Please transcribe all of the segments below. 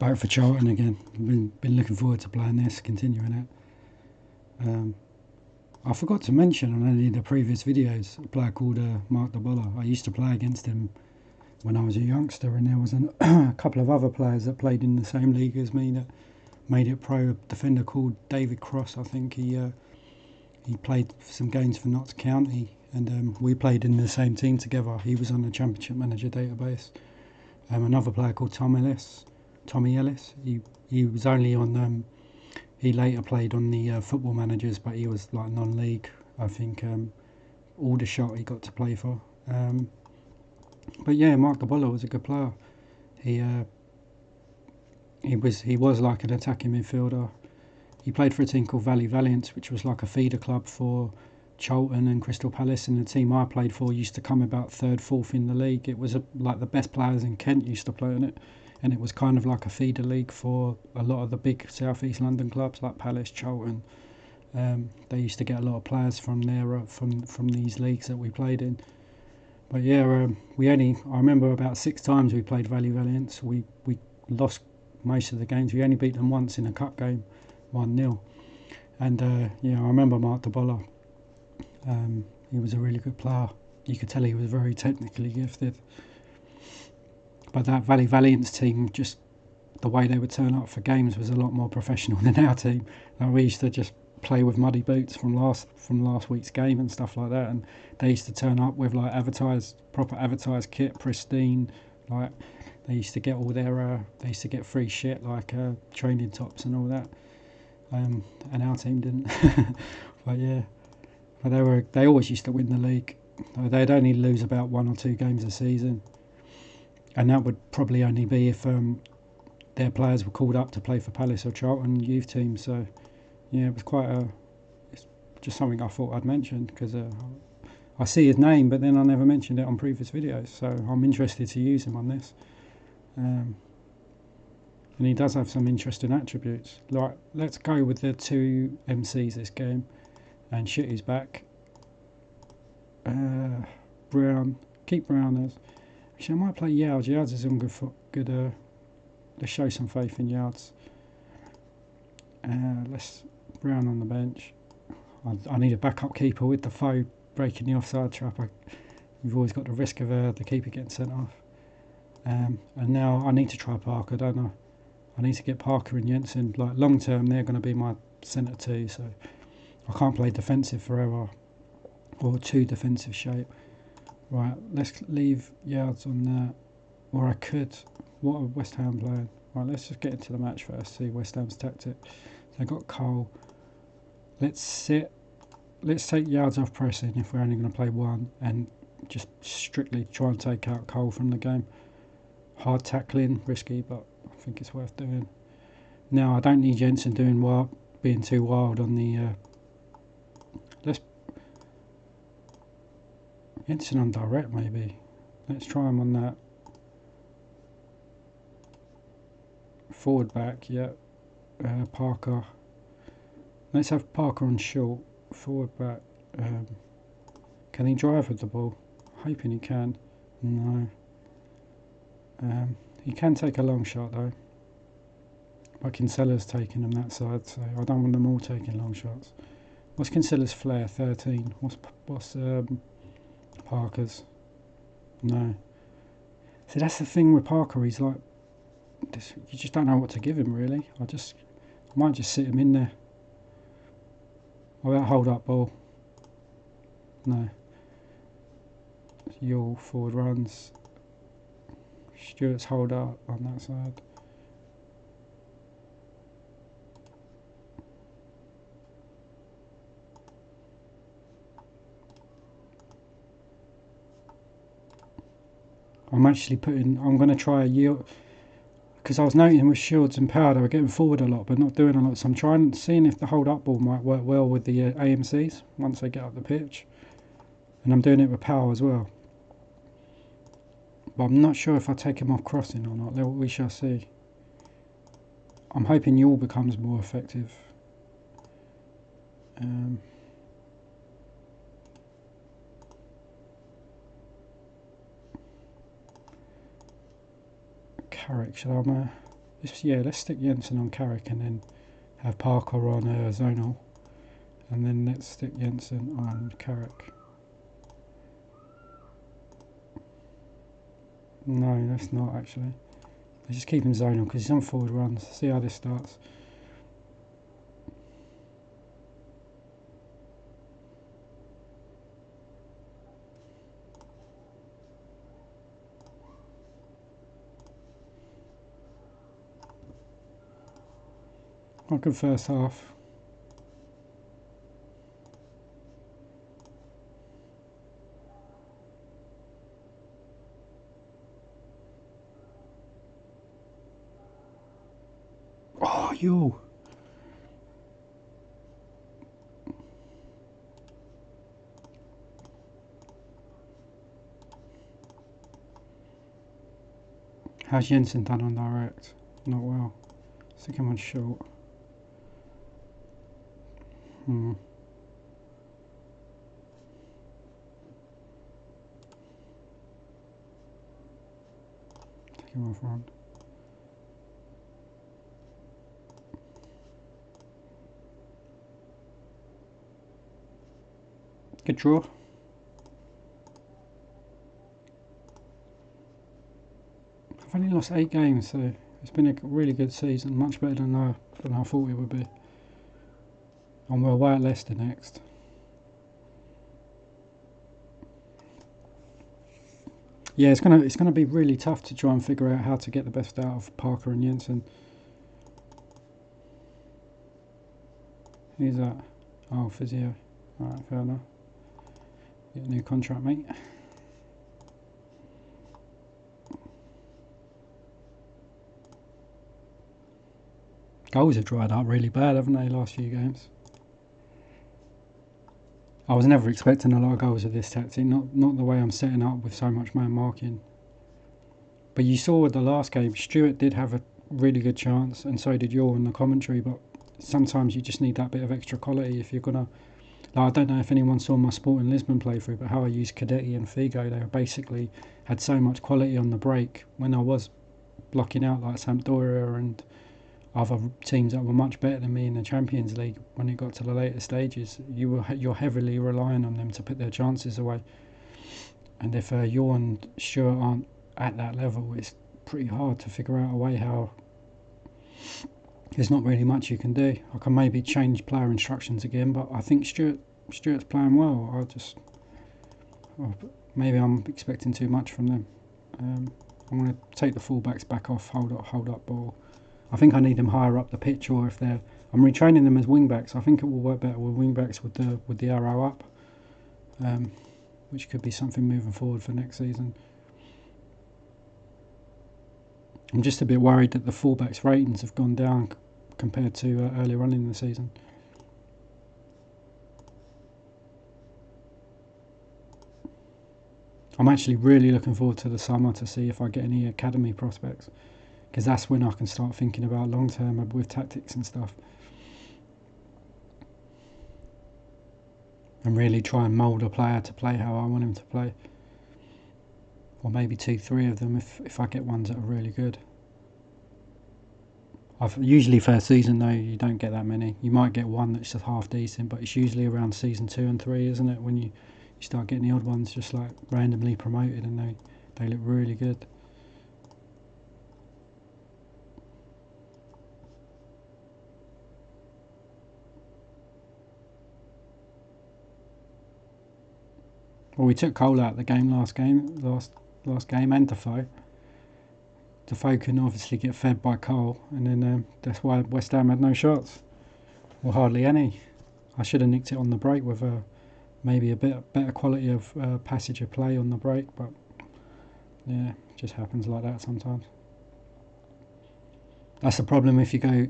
Back for Charlton again. Been looking forward to playing this, continuing it. I forgot to mention on any of the previous videos a player called Mark Debolla. I used to play against him when I was a youngster, and there was a couple of other players that played in the same league as me that made it pro. A defender called David Cross, I think he played some games for Notts County, and we played in the same team together. He was on the Championship Manager database. Another player called Tommy Ellis. He was only on. He later played on the Football Managers, but he was like non-league. I think Aldershot he got to play for. But yeah, Mark Debolla was a good player. He was like an attacking midfielder. He played for a team called Valley Valiants, which was like a feeder club for Charlton and Crystal Palace, and the team I played for used to come about third, fourth in the league. It was like the best players in Kent used to play in it, and it was kind of like a feeder league for a lot of the big South East London clubs like Palace, Charlton. They used to get a lot of players from there, from these leagues that we played in. But yeah, I remember about 6 times we played Valley Valiants. We lost most of the games. We only beat them once in a cup game, 1-0. And I remember Mark Debolla. He was a really good player. You could tell he was very technically gifted. But that Valley Valiants team, just the way they would turn up for games was a lot more professional than our team. We used to just play with muddy boots from last week's game and stuff like that, and they used to turn up with like proper advertised kit, pristine. Like they used to get all their they used to get free shit like training tops and all that. And our team didn't. But yeah, but they always used to win the league. They'd only lose about 1 or 2 games a season, and that would probably only be if their players were called up to play for Palace or Charlton youth teams. So yeah, it was it's just something I thought I'd mention because I see his name, but then I never mentioned it on previous videos. So I'm interested to use him on this. And he does have some interesting attributes. Like, let's go with the 2 MCs this game. And shit is back. Brown. Keep Brown as. Actually, I might play Yards. Yards is on good. Let's show some faith in Yards. Let's Brown on the bench. I need a backup keeper with the foe breaking the offside trap. You've always got the risk of the keeper getting sent off. And now I need to try Parker, don't I? I need to get Parker and Jensen. Like long term, they're going to be my centre 2. So I can't play defensive forever or 2 defensive shape. Right, let's leave Yards on there. Or I could. What are West Ham playing? Right, let's just get into the match first, see West Ham's tactic. So I got Cole. Let's take Yards off pressing if we're only going to play 1 and just strictly try and take out Cole from the game. Hard tackling, risky, but I think it's worth doing. Now I don't need Jensen being too wild on the. Let's Jensen on direct maybe. Let's try him on that. Forward back, yeah. Parker. Let's have Parker on short. Forward back. Can he drive with the ball? Hoping he can. No. He can take a long shot though. But Kinsella's taking him that side, so I don't want them all taking long shots. What's Kinsella's flair? 13. What's Parker's? No. See, that's the thing with Parker. He's like, you just don't know what to give him really. I might just sit him in there. What about hold up ball? No. Your forward runs. Stewart's hold up on that side. I'm going to try a yield, because I was noticing with Shields and Power they were getting forward a lot but not doing a lot, so I'm seeing if the hold up ball might work well with the AMCs once they get up the pitch, and I'm doing it with Power as well, but I'm not sure if I take him off crossing or not. We shall see. I'm hoping Yule becomes more effective. Carrick, should I? let's stick Jensen on Carrick and then have Parker on Zonal. And then let's stick Jensen on Carrick. No, let's not actually. Let's just keep him zonal because he's on forward runs. See how this starts. Not good first half. Oh, you. How's Jensen done on direct? Not well. Stick him on short. Take him off front. Good draw. I've only lost 8 games, so it's been a really good season, much better than I thought it would be. And we're away at Leicester next. Yeah, it's gonna be really tough to try and figure out how to get the best out of Parker and Jensen. Who's that? Oh, physio. Alright, fair enough. Get a new contract, mate. Goals have dried up really bad, haven't they, last few games? I was never expecting a lot of goals with this tactic, not the way I'm setting up with so much man marking. But you saw with the last game, Stewart did have a really good chance, and so did Yor in the commentary, but sometimes you just need that bit of extra quality if you're gonna... Like, I don't know if anyone saw my Sporting Lisbon playthrough, but how I used Cadetti and Figo, they basically had so much quality on the break when I was blocking out like Sampdoria and other teams that were much better than me in the Champions League. When it got to the later stages, you're heavily relying on them to put their chances away. And if Yor and Stewart aren't at that level, it's pretty hard to figure out a way how... There's not really much you can do. I can maybe change player instructions again, but I think Stewart's playing well. Maybe I'm expecting too much from them. I'm going to take the fullbacks back off, hold up ball. I think I need them higher up the pitch, or if I'm retraining them as wing backs. I think it will work better with wing backs with the arrow up, which could be something moving forward for next season. I'm just a bit worried that the fullbacks' ratings have gone down compared to earlier on in the season. I'm actually really looking forward to the summer to see if I get any academy prospects, because that's when I can start thinking about long term with tactics and stuff, and really try and mould a player to play how I want him to play, or maybe 2-3 of them if I get ones that are really good. Usually first season though, you don't get that many. You might get one that's just half decent, but it's usually around season 2 and 3, isn't it, when you start getting the odd ones just like randomly promoted and they look really good. Well, we took Cole out of the game last game and Defoe. Defoe couldn't obviously get fed by Cole, and then that's why West Ham had no shots, or hardly any. I should have nicked it on the break with maybe a bit better quality of passage of play on the break, but yeah, it just happens like that sometimes. That's the problem if you go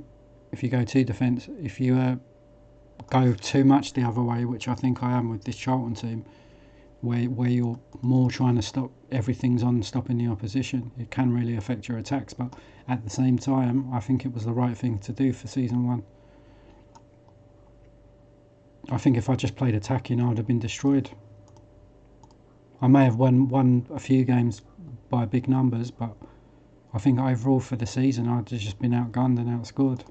to defence. If you go too much the other way, which I think I am with this Charlton team, where you're more trying to stop everything's on stopping the opposition, it can really affect your attacks. But at the same time, I think it was the right thing to do for season 1. I think if I just played attacking, I would have been destroyed. I may have won a few games by big numbers, but I think overall for the season I'd just been outgunned and outscored.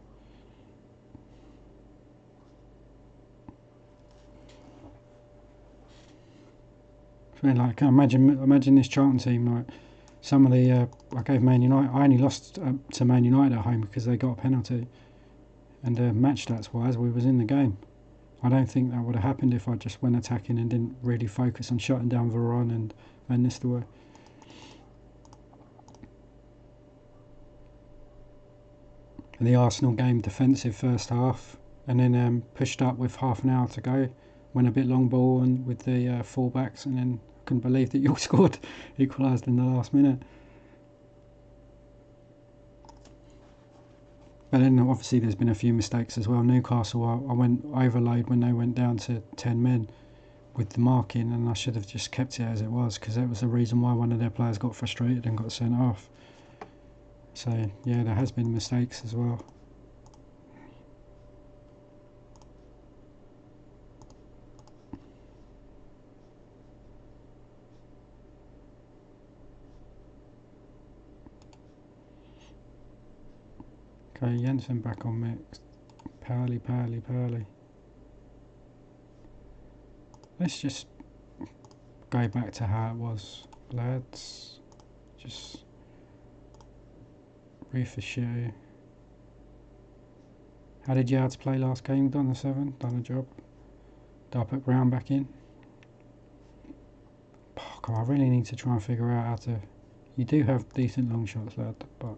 I mean, like, imagine this Charlton team. Like, some of the I gave Man United. I only lost to Man United at home because they got a penalty, and match stats wise, we was in the game. I don't think that would have happened if I just went attacking and didn't really focus on shutting down Varane and Van Nistelrooy. And the Arsenal game, defensive first half, and then pushed up with half an hour to go. Went a bit long ball and with the full-backs, and then couldn't believe that York scored, equalised in the last minute. But then obviously there's been a few mistakes as well. Newcastle, I went overload when they went down to 10 men with the marking, and I should have just kept it as it was, because that was the reason why one of their players got frustrated and got sent off. So yeah, there has been mistakes as well. Okay, Jensen back on mixed. Pally. Let's just go back to how it was, lads. Just refresh you. How did Yards play last game? Done the 7, done a job. Did I put Brown back in? Parker, I really need to try and figure out how to... You do have decent long shots, lad, but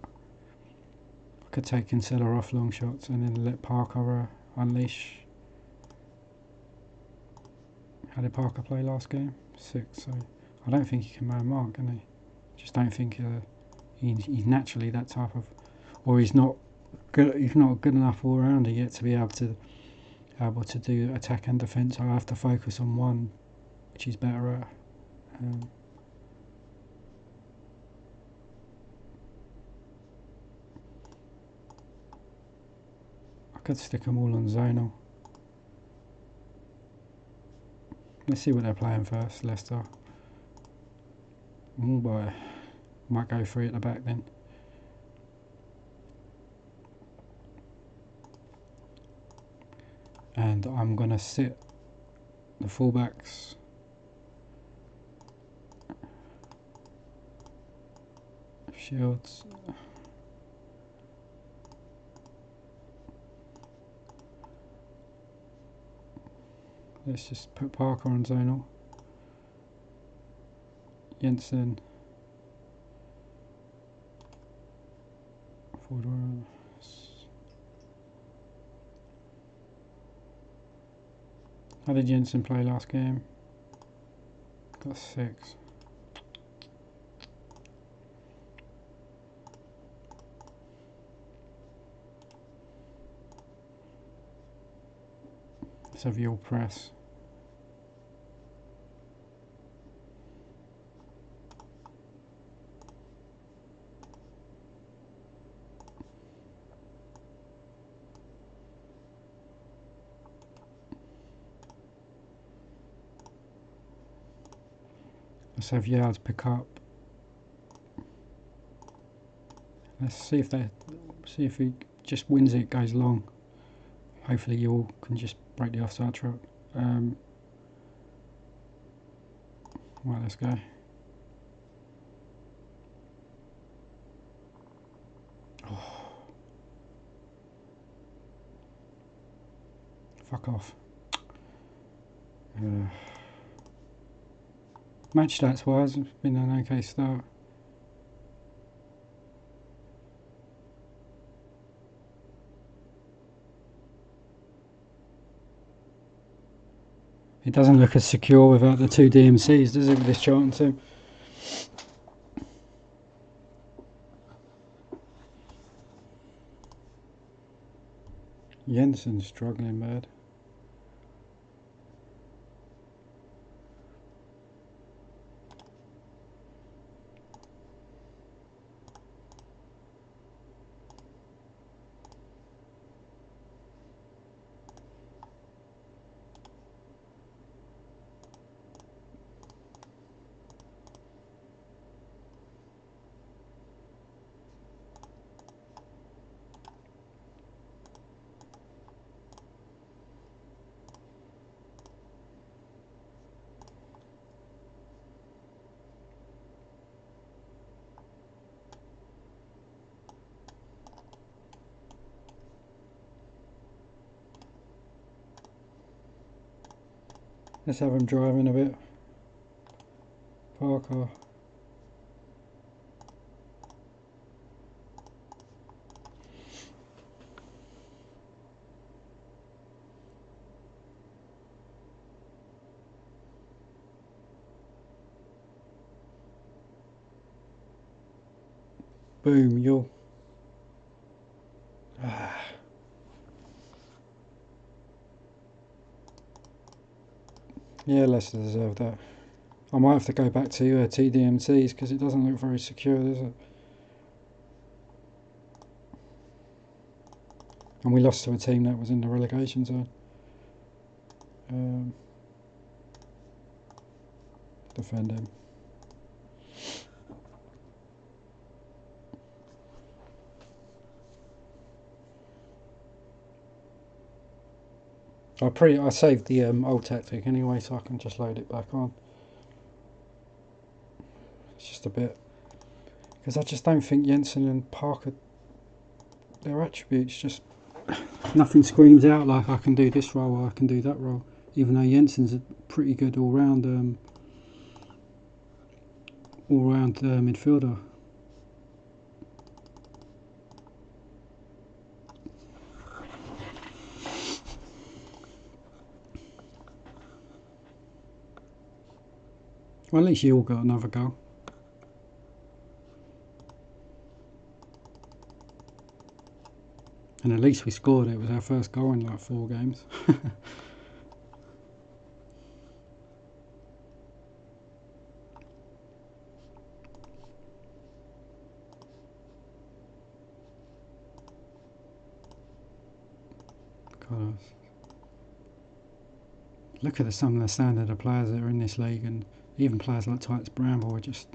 I could take Kinsella off long shots and then let Parker unleash. How did Parker play last game? 6, so I don't think he can man mark, can he? Just don't think he's naturally that type of... Or he's not good enough all rounder yet to be able to do attack and defence. I have to focus on one, which he's better at. I could stick them all on zonal. Let's see what they're playing first, Leicester. Oh boy, might go 3 at the back then. And I'm gonna sit the fullbacks. Shields. Let's just put Parker on zonal. Jensen. Forward. How did Jensen play last game? Got 6. Let's have your press. Let's have Yards pick up. Let's see if he just wins it, goes long. Hopefully you all can just break the offside trap. Right, let's go. Oh. Fuck off. Match stats wise, it's been an okay start. It doesn't look as secure without the 2 DMCs, does it, with this Charlton team? Jensen's struggling bad. Let's have him driving a bit. Parker. Boom, you'll. Yeah, Leicester deserve that. I might have to go back to TDMTs because it doesn't look very secure, does it? And we lost to a team that was in the relegation zone. Defend him. I saved the old tactic anyway, so I can just load it back on. It's just a bit, because I just don't think Jensen and Parker, their attributes just nothing screams out like I can do this role or I can do that role. Even though Jensen's a pretty good all-round midfielder. Well, at least you all got another goal. And at least we scored. It was our first goal in like 4 games. God, look at some of the standard of players that are in this league, and even players like Titus Bramble are just.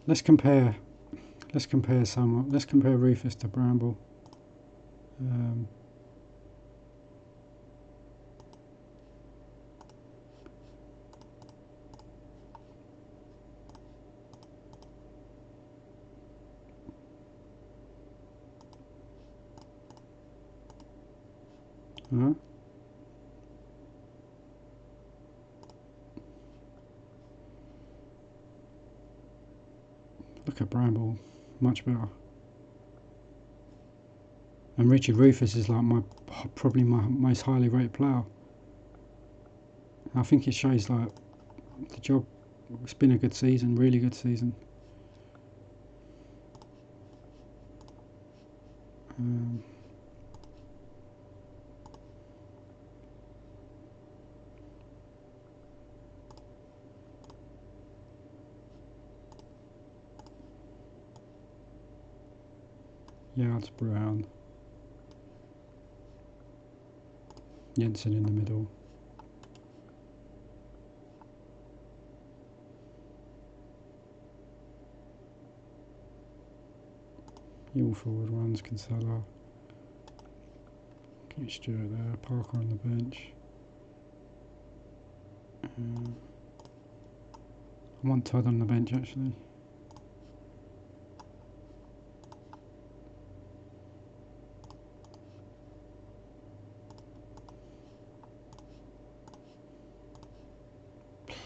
Let's compare Rufus to Bramble. Huh? Look at Bramble, much better. And Richard Rufus is like probably my most highly rated player. I think it shows like the job. It's been a good season, really good season. Yeah, it's Brown. Jensen in the middle. All forward runs, Kinsella. Keep Stewart there, Parker on the bench. I want Todd on the bench actually.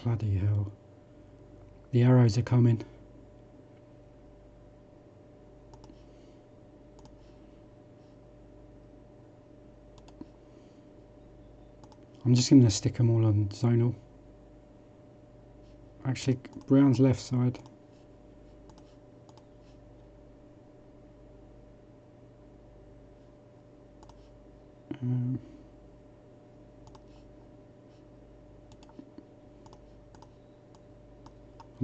Bloody hell. The arrows are coming. I'm just going to stick them all on zonal. Actually, Brown's left side. I'm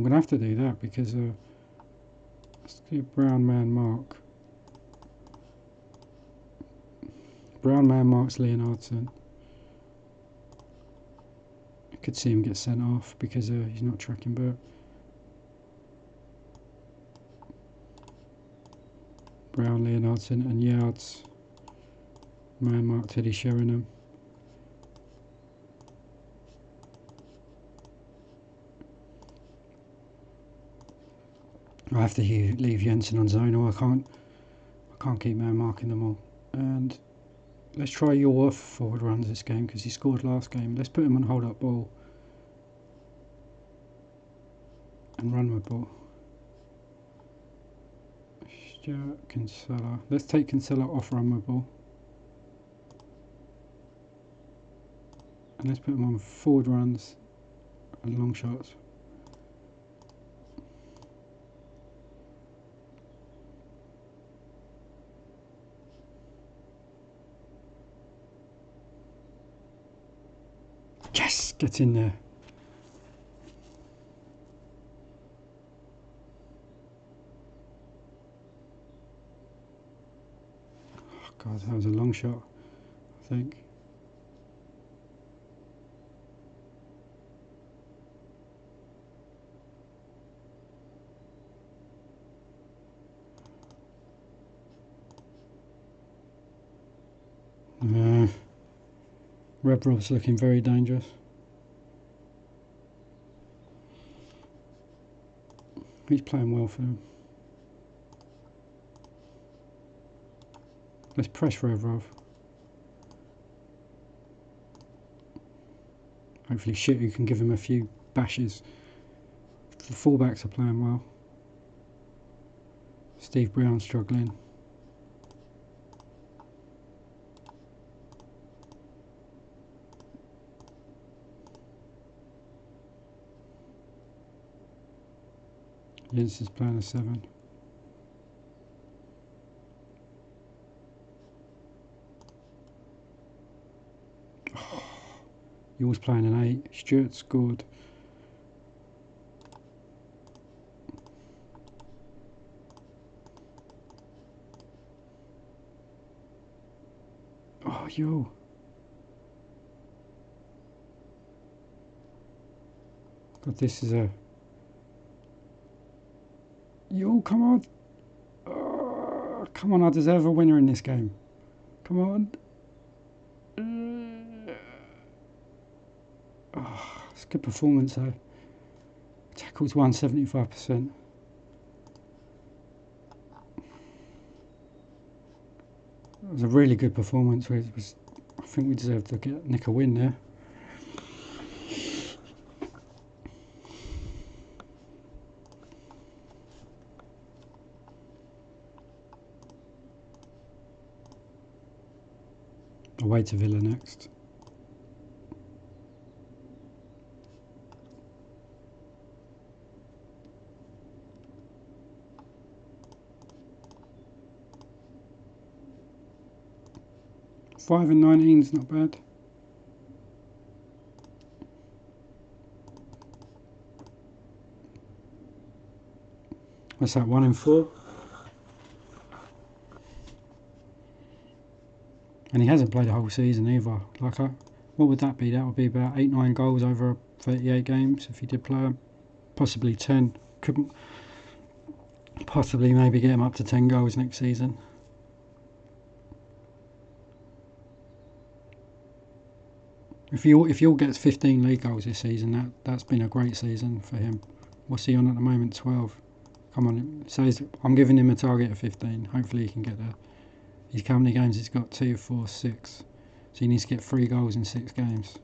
going to have to do that because let's do Brown man mark. Brown man marks Leonardson. I could see him get sent off because he's not tracking back. Brown, Leonardson and Yards. Man mark Teddy Sheringham. I have to leave Jensen on zonal. I can't keep man marking them all. And Let's try your off forward runs this game because he scored last game. Let's put him on hold up ball and run with ball. Stuart, Kinsella. Let's take Kinsella off run with ball. And let's put him on forward runs and long shots. Yes! Get in there. Oh God, that was a long shot, I think. Rebrov's looking very dangerous. He's playing well for him. Let's press Revrov. Hopefully Shitu can give him a few bashes. The fullbacks are playing well. Steve Brown struggling. Jens is playing a 7. Yours playing an 8. Stuart scored. Oh, yo. God, this is a... Yo, come on. Oh, come on, I deserve a winner in this game. Come on. Oh, it's a good performance though. Tackles 175%. It was a really good performance. I think we deserved to nick a win there. Away to Villa next. Five and 19's not bad. What's that? 1 and 4. And he hasn't played a whole season either. Like, what would that be? That would be about 8-9 goals over 38 games if he did play them. Possibly 10. Could possibly maybe get him up to 10 goals next season. If he all gets 15 league goals this season, that's been a great season for him. What's he on at the moment? 12. Come on, it says I'm giving him a target of 15. Hopefully he can get there. His how many games he's got? 2, 4, 6. So he needs to get 3 goals in 6 games.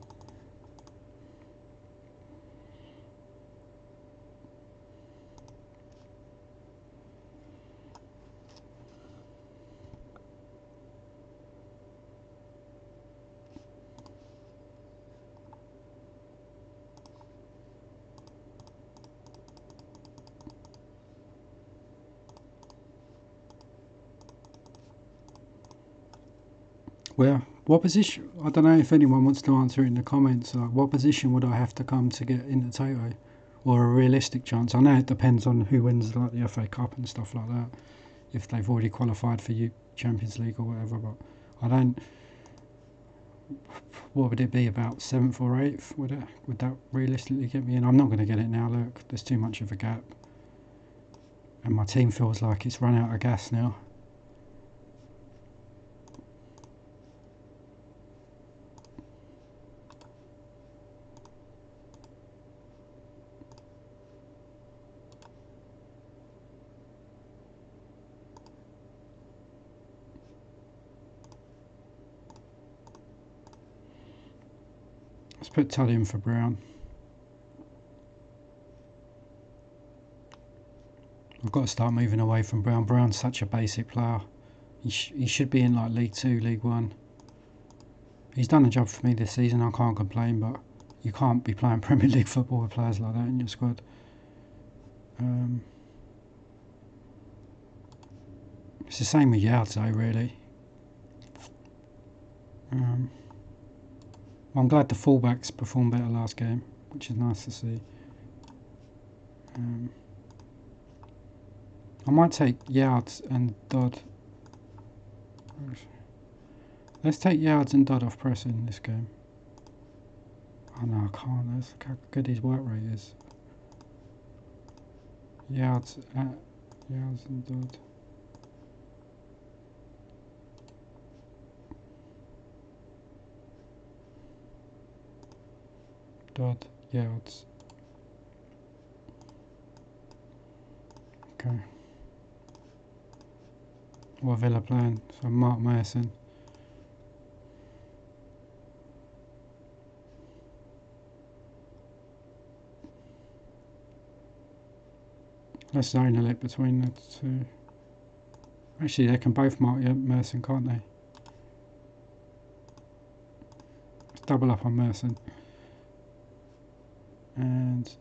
Well, what position? I don't know if anyone wants to answer it in the comments. Like, what position would I have to come to get into Toto, or a realistic chance? I know it depends on who wins, like the FA Cup and stuff like that. If they've already qualified for Champions League or whatever, but I don't. What would it be, about 7th or 8th? Would that realistically get me in? I'm not going to get it now. Look, there's too much of a gap, and my team feels like it's run out of gas now. Let's put Todd in for Brown. I've got to start moving away from Brown. Brown's such a basic player. He should be in like League 2, League 1. He's done a job for me this season, I can't complain, but you can't be playing Premier League football with players like that in your squad. It's the same with Yards though, really. I'm glad the fullbacks performed better last game, which is nice to see. I might take Yards and Dodd. Let's take Yards and Dodd off pressing this game. Oh no, I can't. That's how good his work rate is. Yards and Dodd. Dodd, Yards. Okay. What Villa playing? So Mark Mason. Let's zonal it between the two. Actually, they can both mark Merson, can't they? Let's double up on Merson. And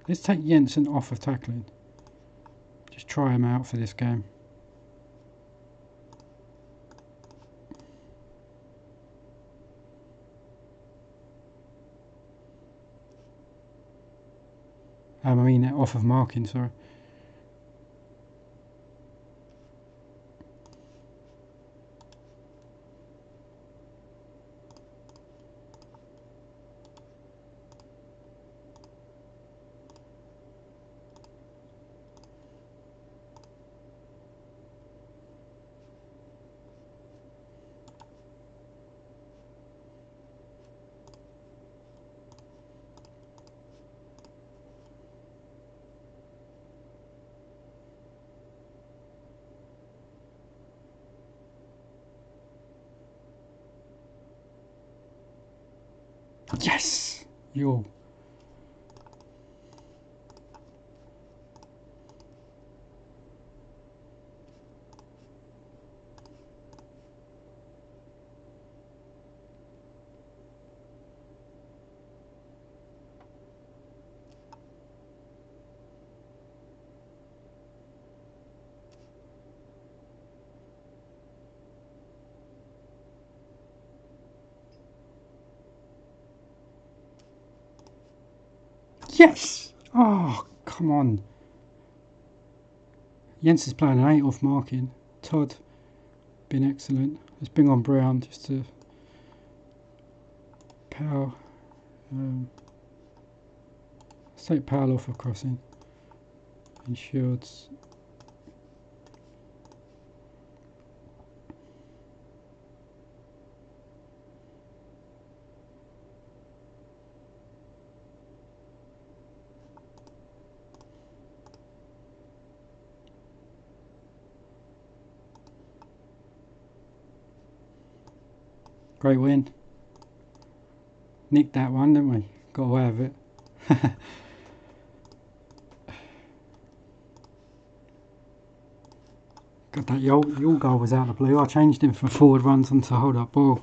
let's take Jensen off of tackling. Just try him out for this game. I mean off of marking, sorry. Yes! Yo. Yes! Oh, come on. Jens is playing an 8 off marking. Todd, been excellent. Let's bring on Brown just to power. Let's take Powell off of crossing. And Shields. Great win. Nicked that one, didn't we? Got away with it. God, that your goal was out of the blue. I changed him from forward runs onto hold up ball.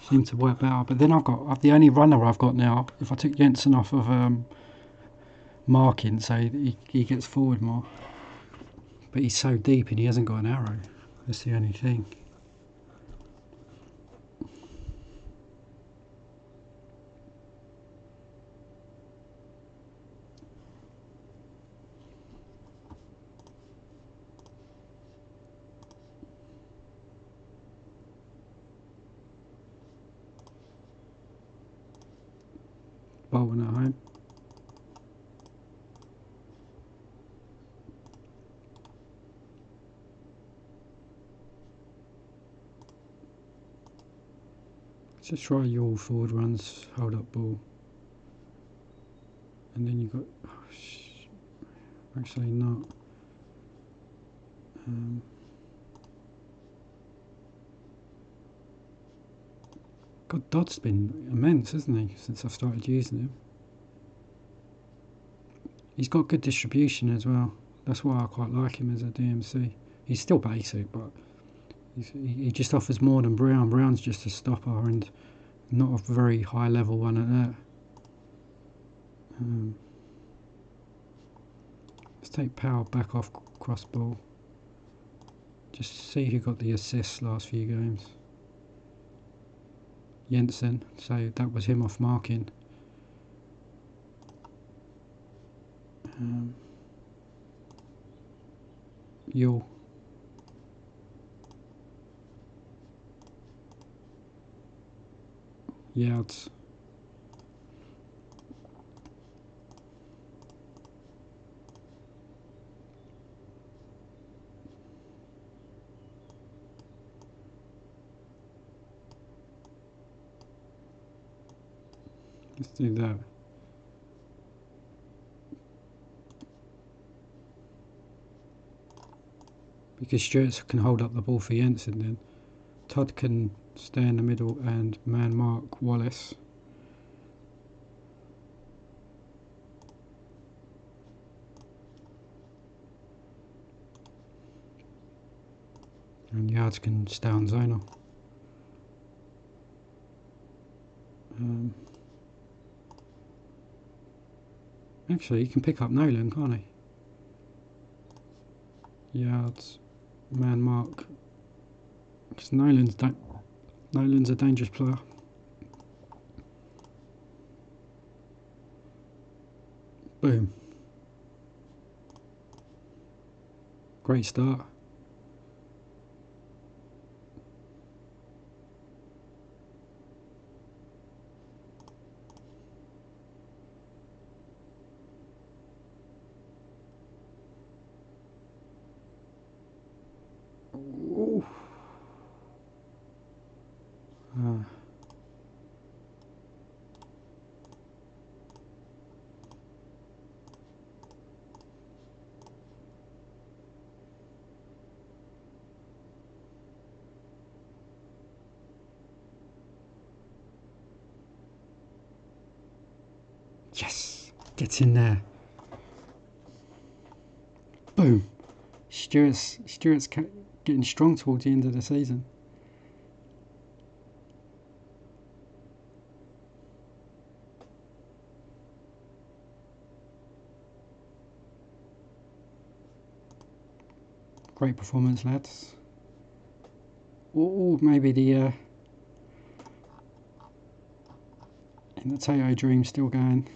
Seemed to work better. But then I've the only runner I've got now. If I took Jensen off of marking, so he gets forward more. But he's so deep and he hasn't got an arrow. That's the only thing. Bolton at home. Let's just try your forward runs, hold up ball. And then you've got... actually not. God, Dodd's been immense, hasn't he, since I've started using him. He's got good distribution as well. That's why I quite like him as a DMC. He's still basic, but he just offers more than Brown. Brown's just a stopper and not a very high level one at that. Let's take Powell back off cross ball. Just see who got the assists last few games. Jensen, so that was him off marking. Yule. Yards. Let's do that. Because Stewart can hold up the ball for Jensen then. Todd can stay in the middle and man mark Wallace. And Yards can stay on zonal. Actually, he can pick up Nolan, can't he? Yards, man mark. Because Nolan's a dangerous player. Boom. Great start. Ooh. Yes, gets in there. Boom. Stewart's getting strong towards the end of the season. Great performance, lads. Or maybe the Tato dream still going.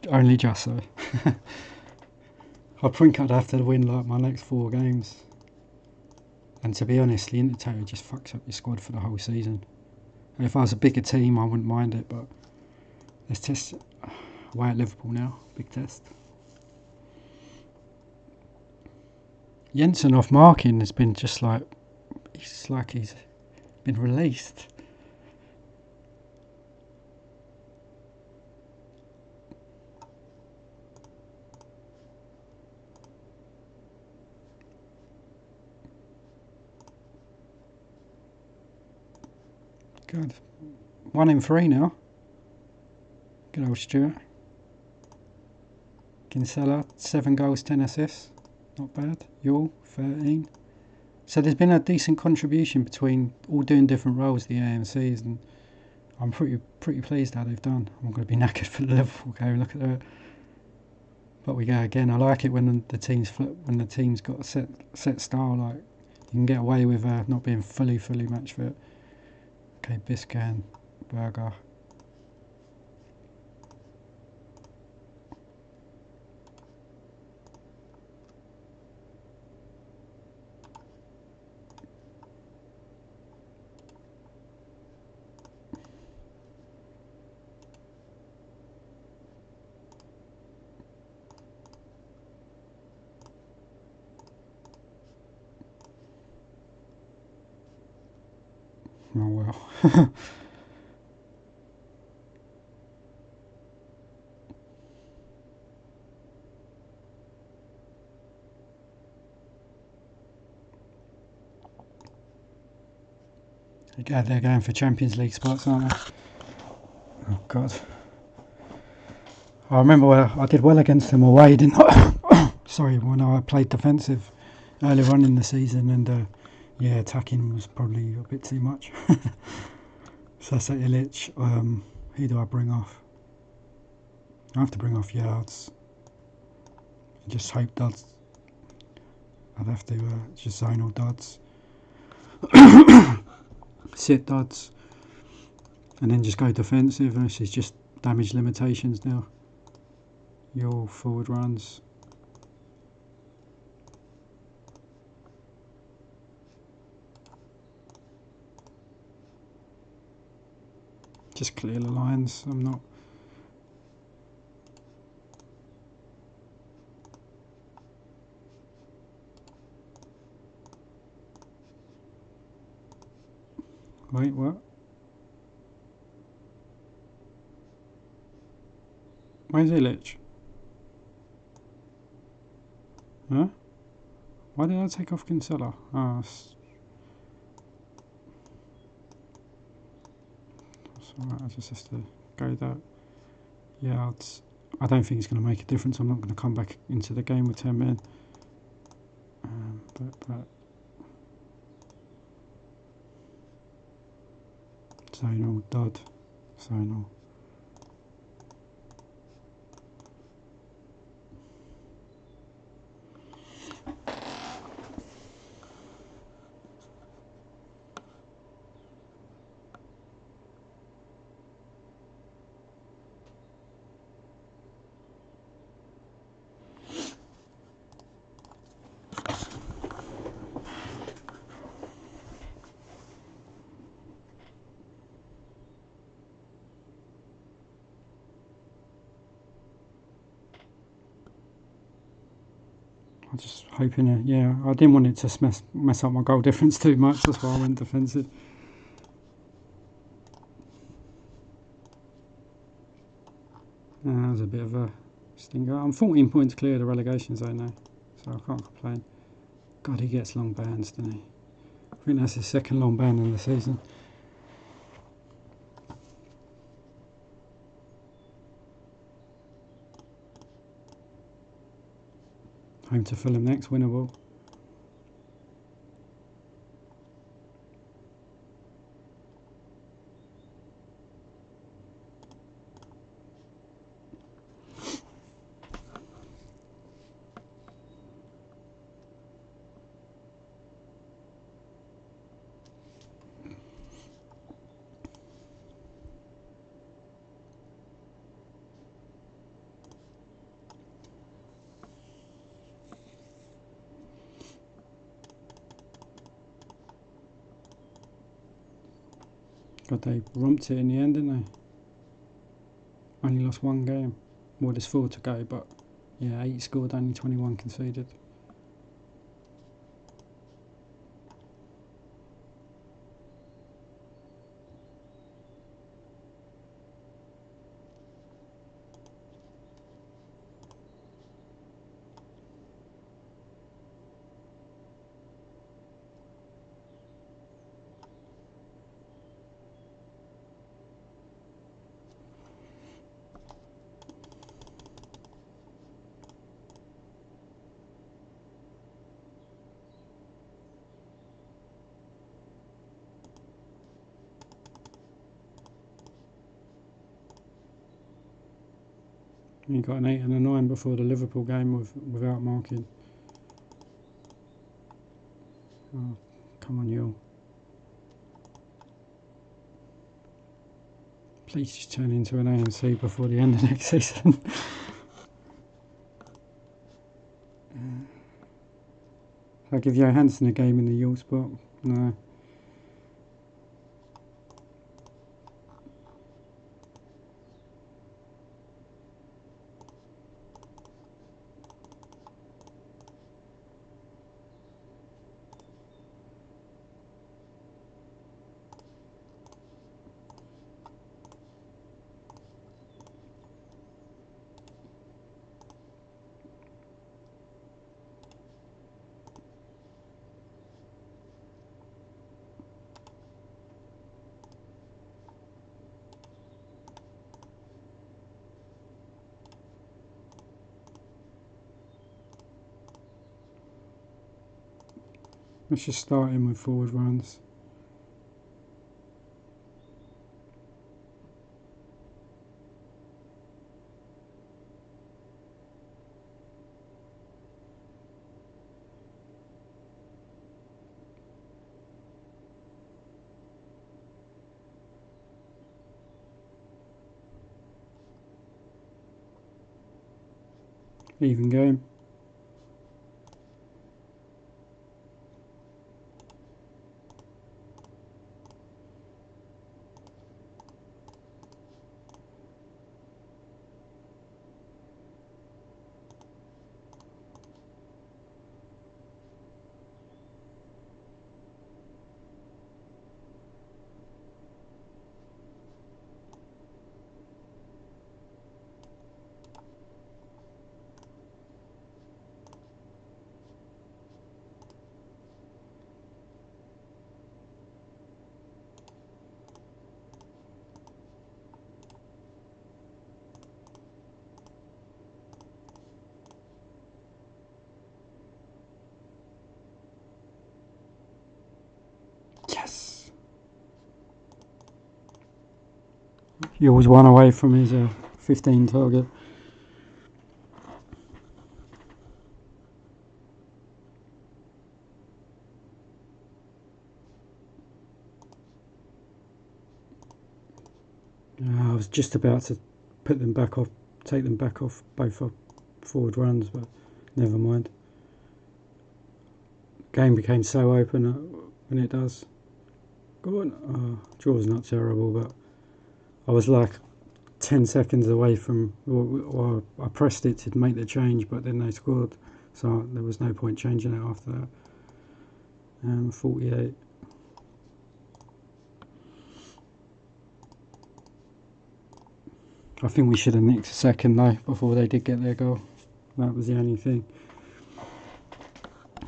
Only just so. I think I'd have to win like my next 4 games. And to be honest, the Tato just fucks up your squad for the whole season. And if I was a bigger team, I wouldn't mind it, but let's test away at Liverpool now. Big test. Jensen off marking has been just like he's been released. Good. 1 in 3 now. Good old Stewart. Kinsella, 7 goals, 10 assists. Not bad. Yule, 13. So there's been a decent contribution between all doing different roles, the AMCs, and I'm pretty pleased how they've done. I'm going to be knackered for the Liverpool game. Look at that. But we go again. I like it when the teams flip, when the team's got a set style. Like you can get away with not being fully match fit. Okay, Biscan, Berger. Oh well. They're going for Champions League spots, aren't they? Oh God! I remember I did well against them away, didn't I? Sorry, when I played defensive earlier on in the season, and yeah, attacking was probably a bit too much. So that's Ilic. Who do I bring off? I have to bring off Yards. Just hope Dodds. I'd have to just zonal Dodds. Sit Dodds. And then just go defensive. This is just damage limitations now. Your forward runs. Just clear the lines. I'm not. Wait, what? Where's Ilic? Huh? Why did I take off Kinsella? Ah, that's alright, I just have to go that. Yards. I don't think it's going to make a difference. I'm not going to come back into the game with 10 men. But zonal, Dodd, zonal. I'm just hoping, yeah, I didn't want it to mess up my goal difference too much. That's why I went defensive. That was a bit of a stinger. I'm 14 points clear of the relegation zone now, so I can't complain. God, he gets long bans, doesn't he? I think that's his second long ban in the season. Home to Fulham next, winnable. God, they romped it in the end, didn't they? Only lost one game. Well, there's 4 to go, but yeah, 8 scored, only 21 conceded. He got an 8 and a 9 before the Liverpool game without marking. Oh, come on, you. Please just turn into an ANC before the end of next season. I'll give Johansson a game in the Yule spot. No. Let's just start him with forward runs. Even game. Yes! He was one away from his 15 target. I was just about to put them back off, take them back off both forward runs, but never mind. Game became so open when it does. Go on. Draw's not terrible, but I was like 10 seconds away from, or I pressed it to make the change, but then they scored, so there was no point changing it after that. 48. I think we should have nicked a second though before they did get their goal. That was the only thing.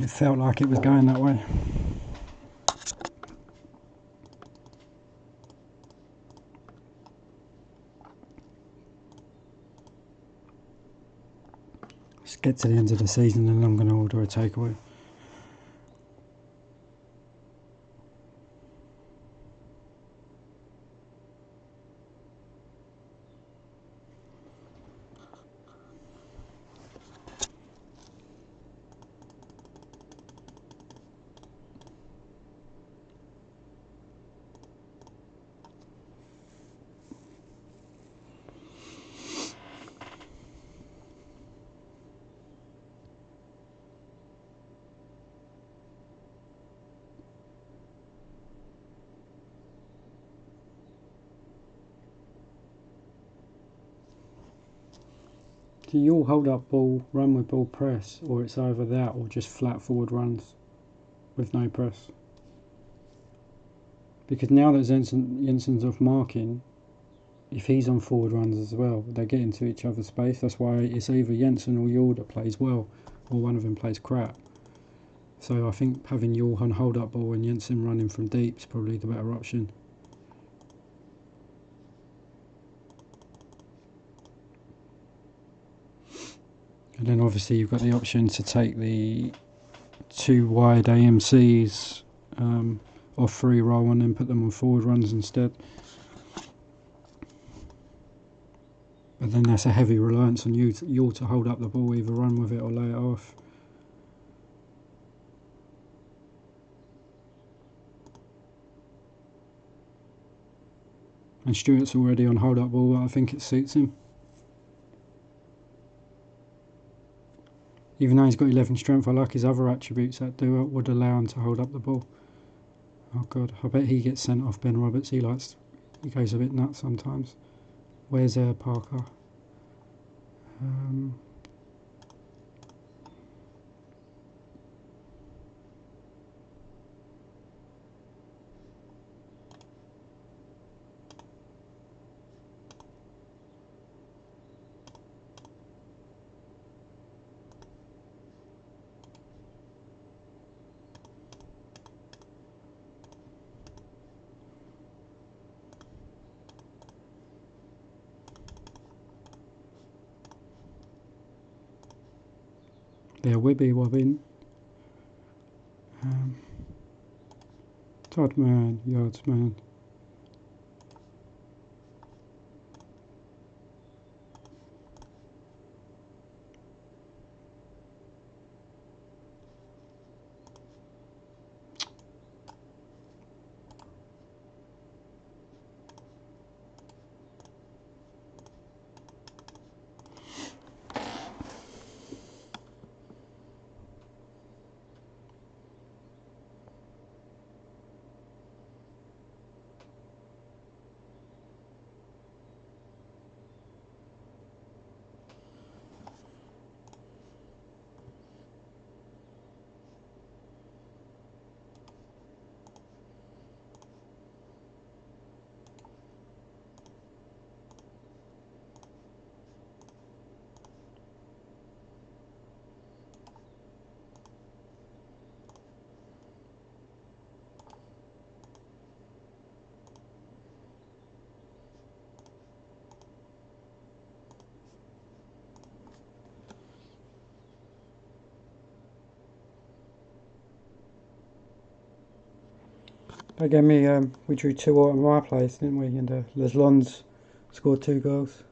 It felt like it was going that way. Let's get to the end of the season and I'm going to order a takeaway. So you'll hold up ball, run with ball, press, or it's either that or just flat forward runs with no press. Because now that Jensen's off marking, if he's on forward runs as well, they get into each other's space. That's why it's either Jensen or Yule that plays well, or one of them plays crap. So I think having Yule on hold up ball and Jensen running from deep is probably the better option. And then obviously you've got the option to take the 2 wide AMCs off free roll and then put them on forward runs instead. But then that's a heavy reliance on you to hold up the ball, either run with it or lay it off. And Stuart's already on hold up ball, but I think it suits him. Even though he's got 11 strength, I like his other attributes that would allow him to hold up the ball. Oh god, I bet he gets sent off Ben Roberts. He goes a bit nuts sometimes. Where's Parker? They're wibby wobbing. Todd man, yards man. They gave me, we drew 2 out of my place, didn't we? And Les Lons scored 2 goals.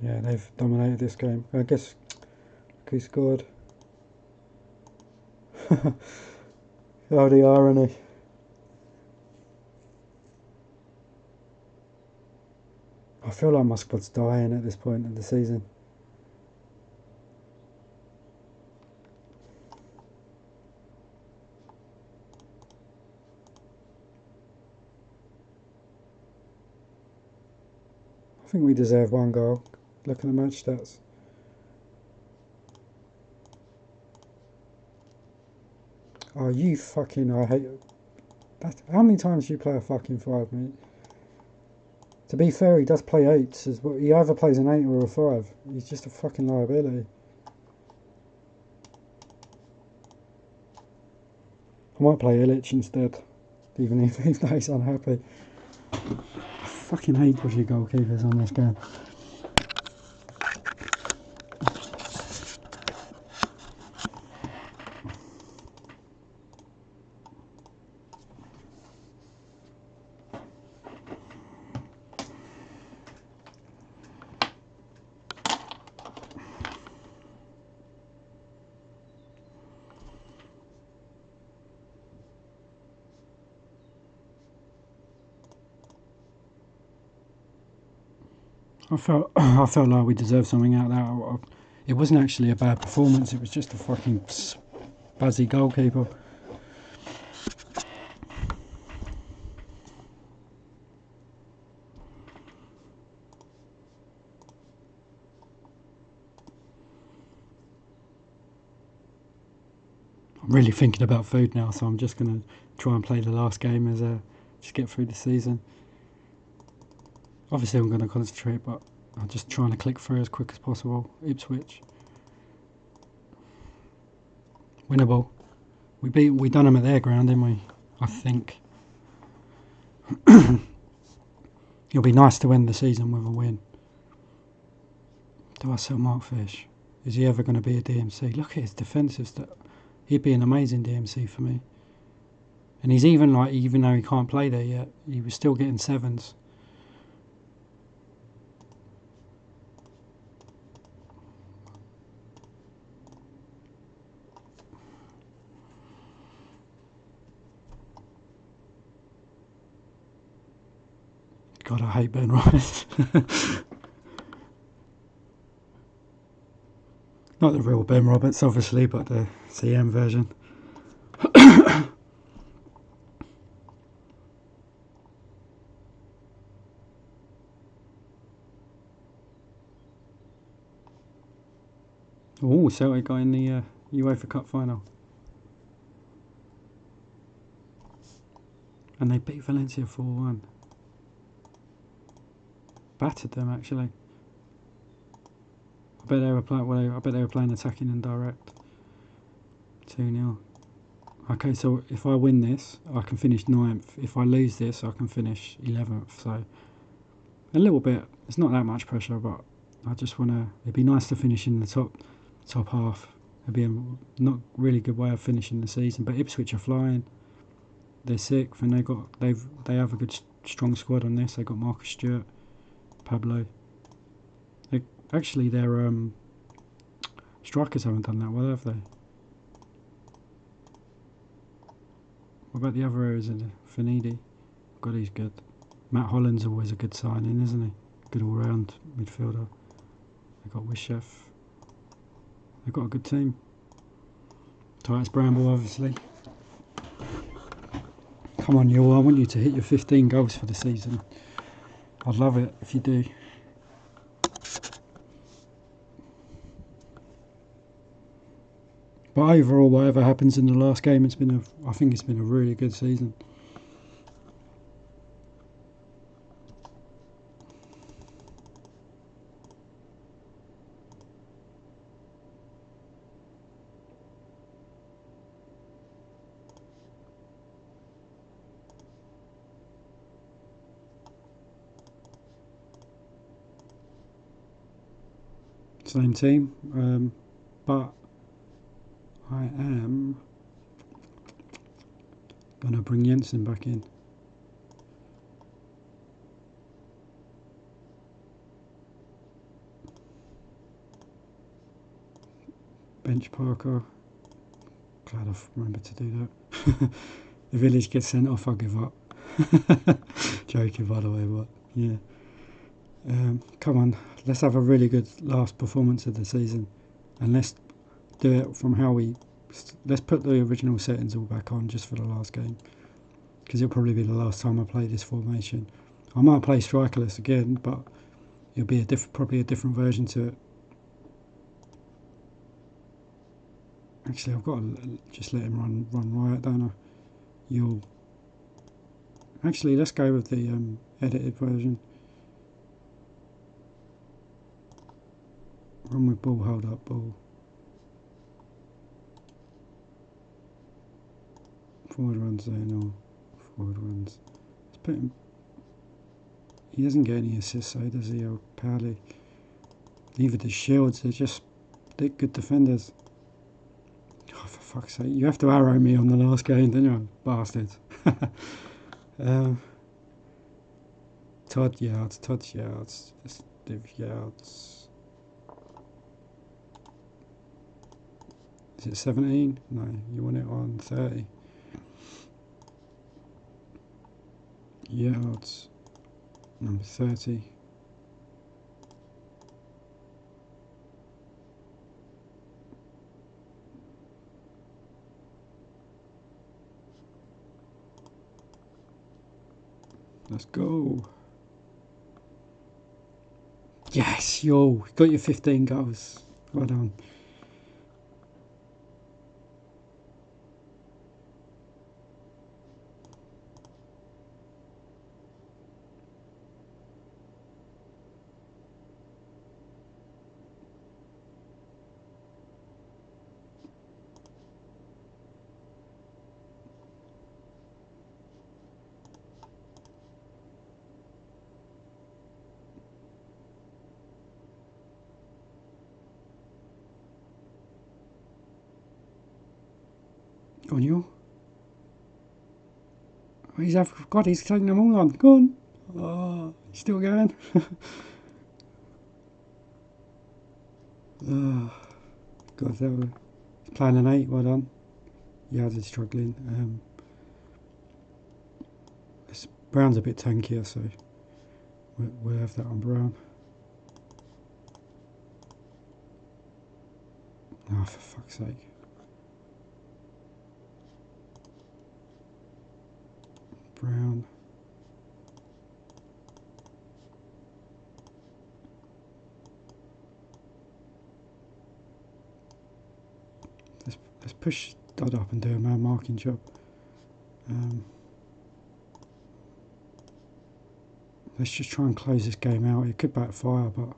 Yeah, they've dominated this game. I guess who scored? Oh, the irony. I feel like my squad's dying at this point of the season. I think we deserve 1 goal. Look at the match stats. Oh, you fucking... I hate... How many times do you play a fucking 5, mate? To be fair, he does play 8s as well. He either plays an 8 or a 5. He's just a fucking liability. I might play Illich instead, even though he's unhappy. I fucking hate pushy goalkeepers on this game. I felt like we deserved something out of that. It wasn't actually a bad performance. It was just a fucking spazzy goalkeeper. I'm really thinking about food now, so I'm just gonna try and play the last game as just get through the season. Obviously, I'm going to concentrate, but I'm just trying to click through as quick as possible. Ipswich. Winnable. We done them at their ground, didn't we? I think. It'll be nice to end the season with a win. Do I sell Mark Fish? Is he ever going to be a DMC? Look at his defensive stuff. He'd be an amazing DMC for me. And he's even though he can't play there yet, he was still getting 7s. God, I hate Ben Rice. Not the real Ben Roberts, obviously, but the CM version. Oh, Celtic got in the UEFA Cup final. And they beat Valencia 4-1. Battered them, actually. I bet they were playing attacking and direct. 2-0. Okay, so if I win this, I can finish 9th. If I lose this, I can finish 11th. So a little bit. It's not that much pressure, but I just want to. It'd be nice to finish in the top half. It'd be a not really good way of finishing the season. But Ipswich are flying. They're sixth, and they have a good strong squad on this. They got Marcus Stewart, Pablo. Actually, their strikers haven't done that well, have they? What about the other areas of the Finidi? God, he's good. Matt Holland's always a good signing, isn't he? Good all-round midfielder. They got Wishev. They've got a good team. Titus Bramble, obviously. Come on, Yule, I want you to hit your 15 goals for the season. I'd love it if you do. But overall, whatever happens in the last game, I think it's been a really good season. Same team, but I am going to bring Jensen back in. Bench Parker. Glad I've remembered to do that. The Village gets sent off, I'll give up. Joking, by the way, but yeah. Come on, let's have a really good last performance of the season, and let's do it from let's put the original settings all back on just for the last game, because it'll probably be the last time I play this formation. I might play Strikerless again, but it'll be probably a different version to it. Actually, I've got to just let him run riot, don't I? Actually, let's go with the edited version. Run with ball, hold up ball. Forward runs there, no. Forward runs. Let's put him. He doesn't get any assists, so does he, old Powley? Neither does Shields, they're good defenders. Oh, for fuck's sake, you have to arrow me on the last game, don't you? Bastards. Todd Yards, Steve Yards. Is it 17? No, you want it on 30. Yards, number 30. Let's go. Yes, yo, got your 15 goals. Well done. Go on, you. God, he's taking them all on. Go on. Oh, he's still going. Oh, God, that was playing an 8. Well done. Yeah, they're struggling. Brown's a bit tankier, so we'll have that on Brown. Oh, for fuck's sake. Brown. Let's push Dodd up and do a man marking job. Let's just try and close this game out. It could backfire, but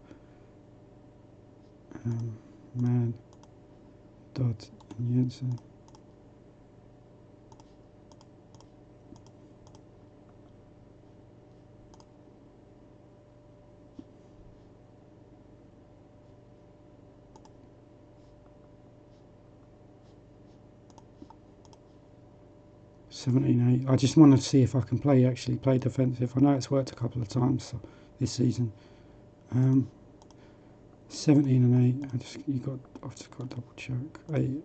man, Dodd and Jensen. 17-8. I just want to see if I can actually play defensive. I know it's worked a couple of times this season. 17-8. I've just got to double check. 8.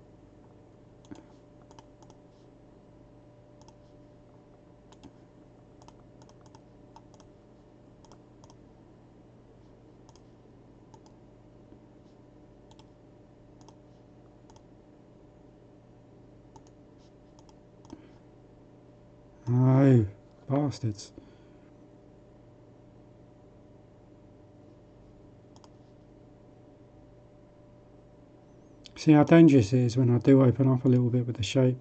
Oh, bastards. See how dangerous it is when I do open up a little bit with the shape.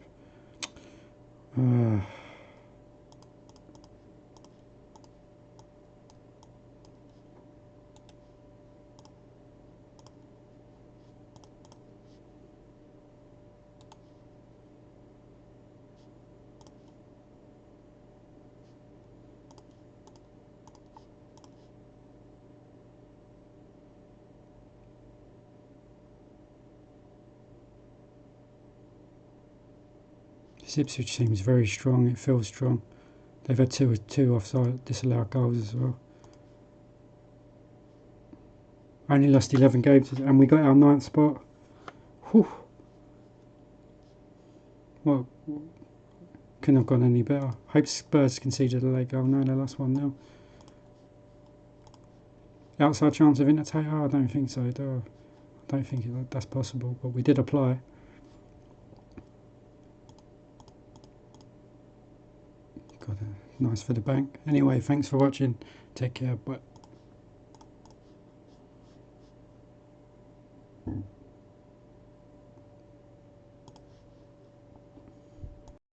This Ipswich seems very strong. It feels strong. They've had two offside disallowed goals as well. Only lost 11 games and we got our 9th spot. Whew. Well, couldn't have gone any better. Hope Spurs conceded a late goal. No, they lost 1-0. Outside chance of Inter? I don't think so. I don't think that's possible, but we did apply. Got a nice for the bank. Anyway, thanks for watching. Take care. Bye.